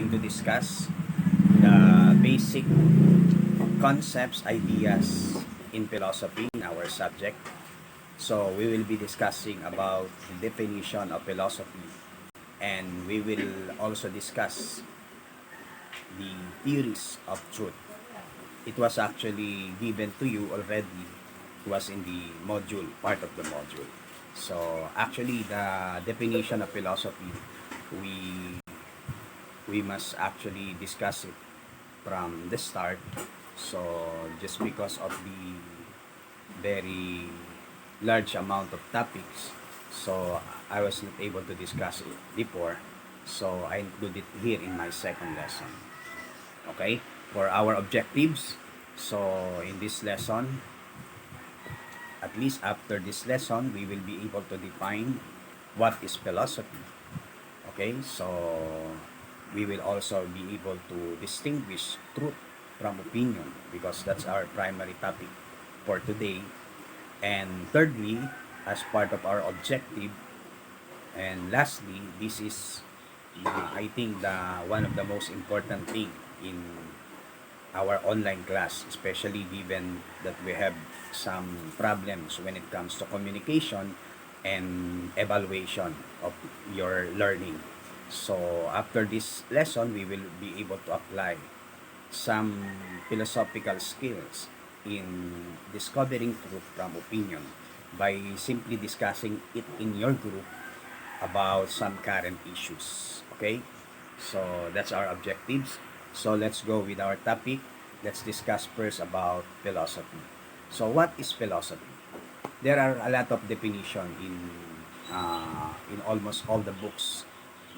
going to discuss the basic concepts, ideas in philosophy in our subject. So we will be discussing about the definition of philosophy, and we will also discuss the theories of truth. It was actually given to you already. It was in the module, part of the module. So actually the definition of philosophy, we we must actually discuss it from the start. So just because of the very large amount of topics, so I was not able to discuss it before. So I include it here in my second lesson. Okay? For our objectives, so in this lesson, at least after this lesson, we will be able to define what is philosophy. Okay? So we will also be able to distinguish truth from opinion, because that's our primary topic for today. And thirdly, as part of our objective, and lastly, this is I think the one of the most important thing in our online class, especially given that we have some problems when it comes to communication and evaluation of your learning. So after this lesson, we will be able to apply some philosophical skills in discovering truth from opinion by simply discussing it in your group about some current issues. Okay? So that's our objectives. So let's go with our topic. Let's discuss first about philosophy. So what is philosophy? There are a lot of definition in almost all the books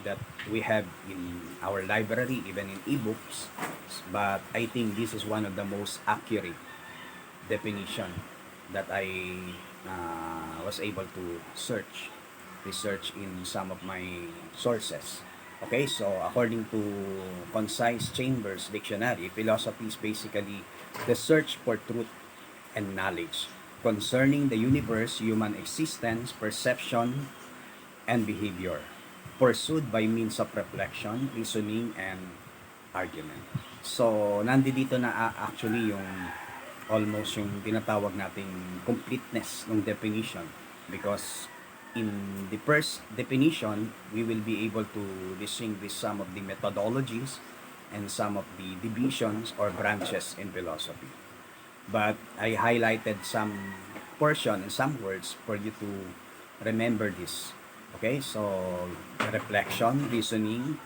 that we have in our library, even in ebooks. But I think this is one of the most accurate definition that I was able to research in some of my sources. Okay, so according to Concise Chambers Dictionary, philosophy is basically the search for truth and knowledge concerning the universe, human existence, perception, and behavior, pursued by means of reflection, reasoning, and argument. So, nandito na actually yung almost yung tinatawag nating completeness ng definition, because in the first definition, we will be able to distinguish some of the methodologies and some of the divisions or branches in philosophy. But I highlighted some portion and some words for you to remember this. Okay, so reflection, reasoning,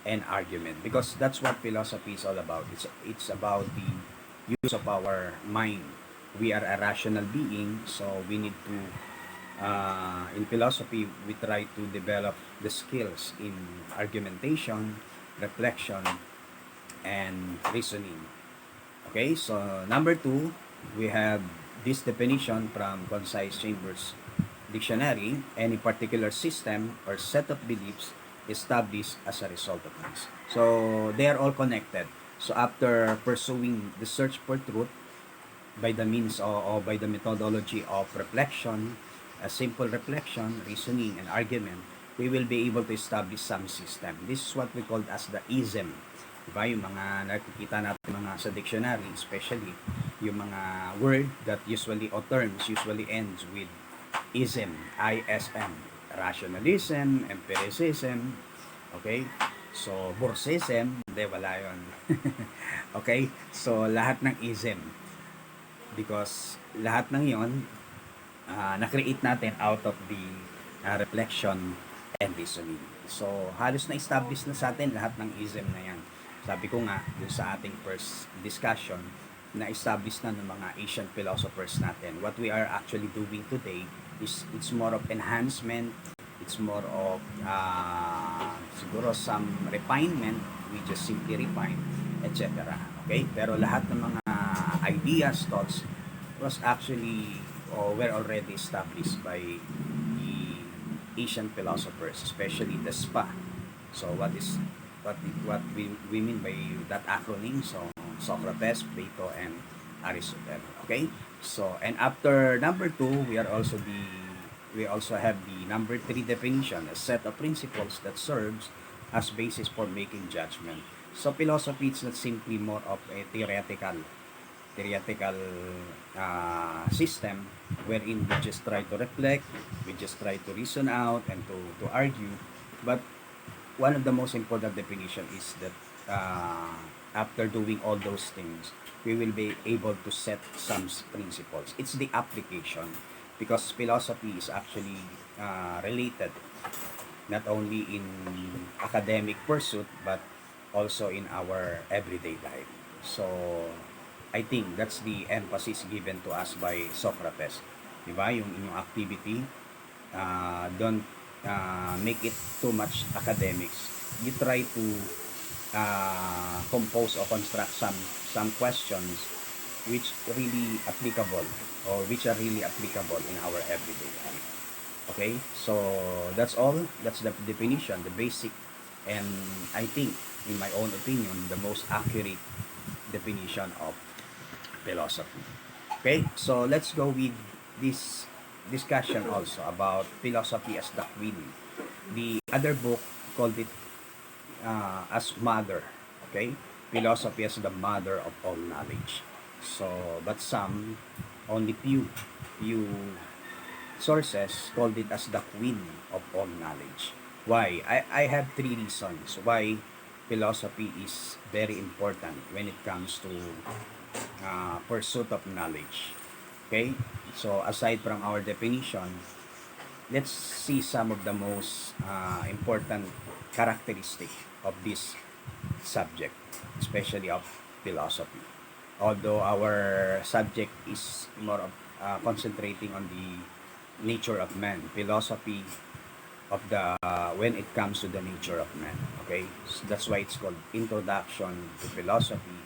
and argument, because that's what philosophy is all about. It's about the use of our mind. We are a rational being, so we need to in philosophy, we try to develop the skills in argumentation, reflection, and reasoning. Okay, so number two, we have this definition from Concise Chambers Dictionary: any particular system or set of beliefs established as a result of this. So they are all connected. So after pursuing the search for truth by the means or by the methodology of reflection, a simple reflection, reasoning, and argument, we will be able to establish some system. This is what we call as the ism. Diba? Yung mga nakikita natin mga sa dictionary, especially yung mga word that usually or terms usually ends with ism, ISM. Rationalism, empiricism, okay? So, Borsism, hindi, wala yun. Okay? So, lahat ng ism. Because lahat ng yon na-create natin out of the reflection and reasoning. So, halos na-establish na sa atin lahat ng ism na yan. Sabi ko nga, dun sa ating first discussion, na-establish na ng mga Asian philosophers natin. What we are actually doing today is it's more of enhancement, it's more of siguro some refinement, we just simply refine, etc. Okay? Pero lahat ng mga ideas, thoughts, was actually were already established by the Asian philosophers, especially the SPA. So what we mean by that acronym? So Socrates, Plato, and Aristotle. Okay? So, and after number two, we also have the number three definition, a set of principles that serves as basis for making judgment. So philosophy is not simply more of a theoretical system wherein we just try to reflect, we just try to reason out and to argue. But one of the most important definition is that after doing all those things, we will be able to set some principles. It's the application because philosophy is actually related not only in academic pursuit but also in our everyday life. So I think that's the emphasis given to us by Socrates. Diba? Yung inyong activity, don't make it too much academics. You try to compose or construct some questions which really applicable or which are really applicable in our everyday life. Okay, so that's all. That's the definition, the basic, and I think, in my own opinion, the most accurate definition of philosophy. Okay, so let's go with this discussion also about philosophy as the queen. The other book called it as mother. Okay, philosophy as the mother of all knowledge. So, but some, only few sources called it as the queen of all knowledge. Why? I have three reasons why philosophy is very important when it comes to pursuit of knowledge. Okay? So, aside from our definition, let's see some of the most important characteristic of this subject, especially of philosophy. Although our subject is more of concentrating on the nature of man, philosophy of the when it comes to the nature of man. Okay, so that's why it's called Introduction to Philosophy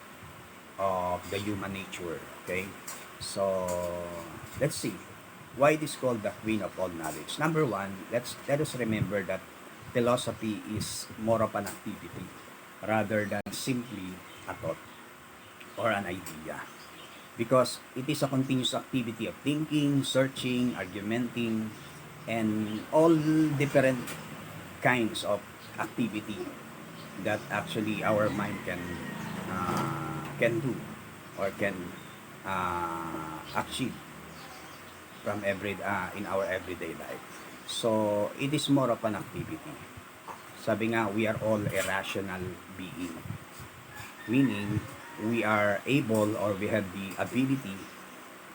of the Human Nature. Okay, so let's see why it is called the Queen of all knowledge. Number one, let us remember that philosophy is more of an activity rather than simply a thought or an idea, because it is a continuous activity of thinking, searching, argumenting, and all different kinds of activity that actually our mind can do or can achieve from in our everyday life. So it is more of an activity. Sabi nga, we are all a rational being, meaning we are able or we have the ability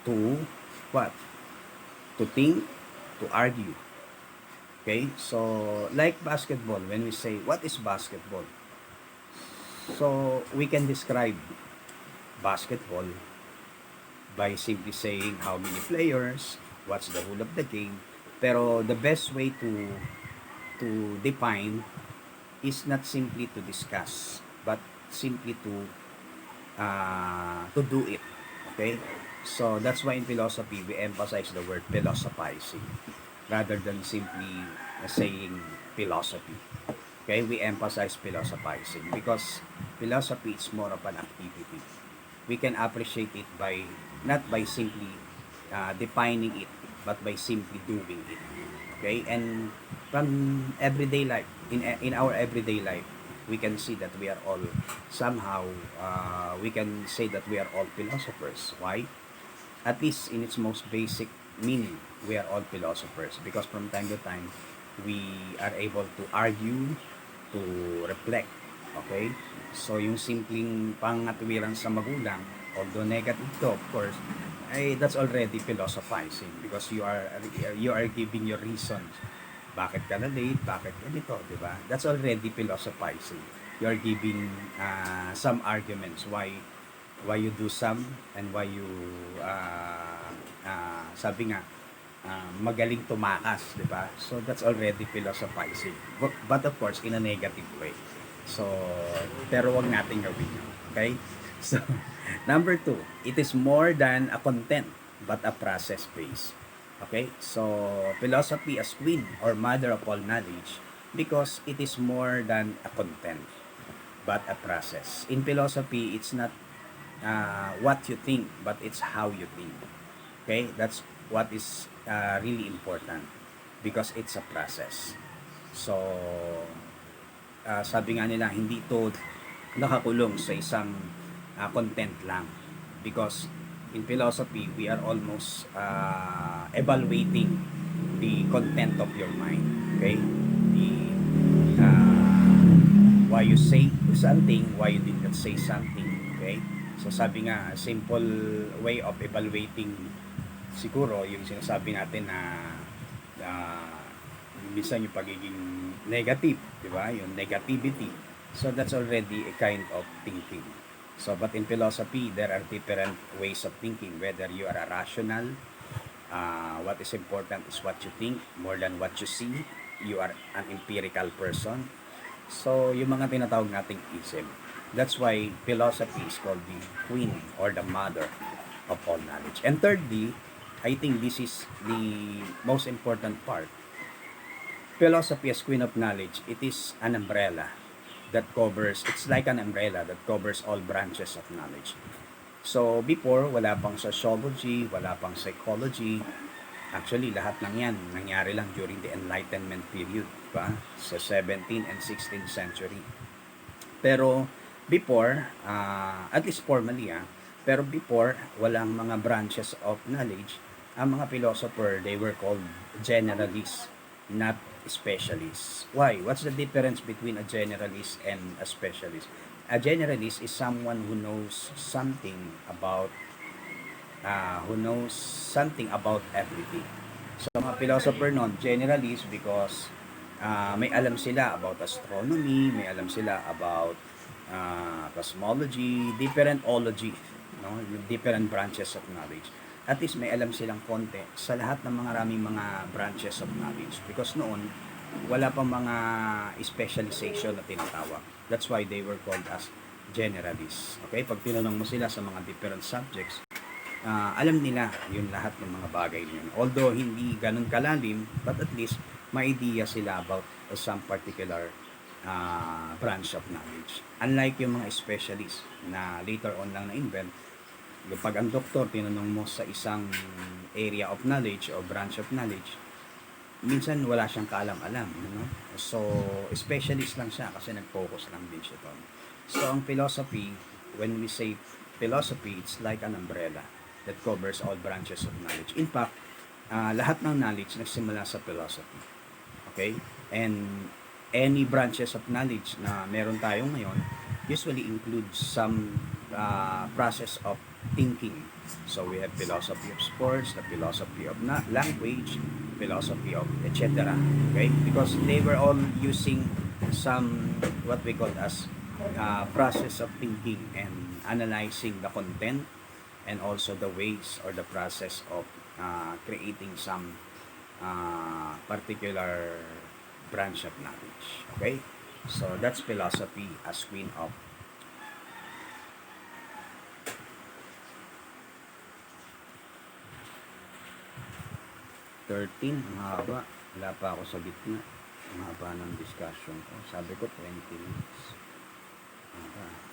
to what? To think, to argue. Okay? So, like basketball, when we say, what is basketball? So, we can describe basketball by simply saying how many players, what's the rule of the game. Pero the best way to define is not simply to discuss, but simply to do it. Okay? So that's why in philosophy we emphasize the word philosophizing rather than simply saying philosophy. Okay? We emphasize philosophizing because philosophy is more of an activity. We can appreciate it by not by simply defining it, but by simply doing it. Okay? And from everyday life, in our everyday life, we can see that we are all somehow we can say that we are all philosophers. Why? At least in its most basic meaning, we are all philosophers because from time to time we are able to argue, to reflect. Okay? So yung simpleng pangatwiran sa magulang, although negative to, of course, ay that's already philosophizing because you are giving your reasons. Bakit ka na late? Bakit ganito? Diba? That's already philosophizing. You are giving some arguments why you do some and why you sabi nga magaling tumakas, di ba? So that's already philosophizing. But of course in a negative way. So pero wag natin gawin yun. Okay? So number two, it is more than a content but a process based. Okay? So philosophy as queen or mother of all knowledge because it is more than a content but a process. In philosophy, it's not what you think, but it's how you think. Okay, that's what is really important because it's a process. So sabi nga nila, hindi ito nakakulong sa isang content lang. Because in philosophy, we are almost evaluating the content of your mind. Okay? The why you say something, why you did not say something. Okay? So sabi nga, simple way of evaluating siguro yung sinasabi natin na uh, minsan yung pagiging negative, di ba? Yung negativity. So that's already a kind of thinking. So but in philosophy, there are different ways of thinking, whether you are a rational, what is important is what you think more than what you see. You are an empirical person. So yung mga tinatawag nating ism. That's why philosophy is called the queen or the mother of all knowledge. And thirdly, I think this is the most important part. Philosophy as queen of knowledge, it is an umbrella that covers, it's like an umbrella that covers all branches of knowledge. So before, wala pang sociology, wala pang psychology. Actually, lahat ng yan nangyari lang during the Enlightenment period, ba? Sa 17th and 16th century. Pero before, at least formally, pero before, walang mga branches of knowledge. Ang mga philosopher, they were called generalists, not specialists. Why? What's the difference between a generalist and a specialist? A generalist is someone who knows something about everything. So mga philosopher noon, generalist because may alam sila about astronomy, may alam sila about cosmology, different ology, no? Different branches of knowledge. At least may alam silang konti sa lahat ng mga raming mga branches of knowledge. Because noon, wala pang mga specialization na tinatawag. That's why they were called as generalists. Okay? Pag tinanong mo sila sa mga different subjects, alam nila yung lahat ng mga bagay yun. Although hindi ganun kalalim, but at least may idea sila about some particular branch of knowledge. Unlike yung mga specialists na later on lang na-invent, pag ang doktor tinanong mo sa isang area of knowledge o branch of knowledge, minsan wala siyang kaalam-alam, no? So specialist lang siya kasi nag-focus lang din siya doon. So ang philosophy, when we say philosophy, it's like an umbrella that covers all branches of knowledge. In fact, lahat ng knowledge nagsimula sa philosophy. Okay? And any branches of knowledge na meron tayo ngayon usually includes some process of thinking. So we have philosophy of sports, the philosophy of language, philosophy of etc. Okay? Because they were all using some what we call as process of thinking and analyzing the content and also the ways or the process of creating some particular branch of knowledge. Okay? So that's philosophy as queen of 13, ang haba. Wala pa ako sa gitna. Ang haba ng discussion ko. Sabi ko 20 minutes. Haba.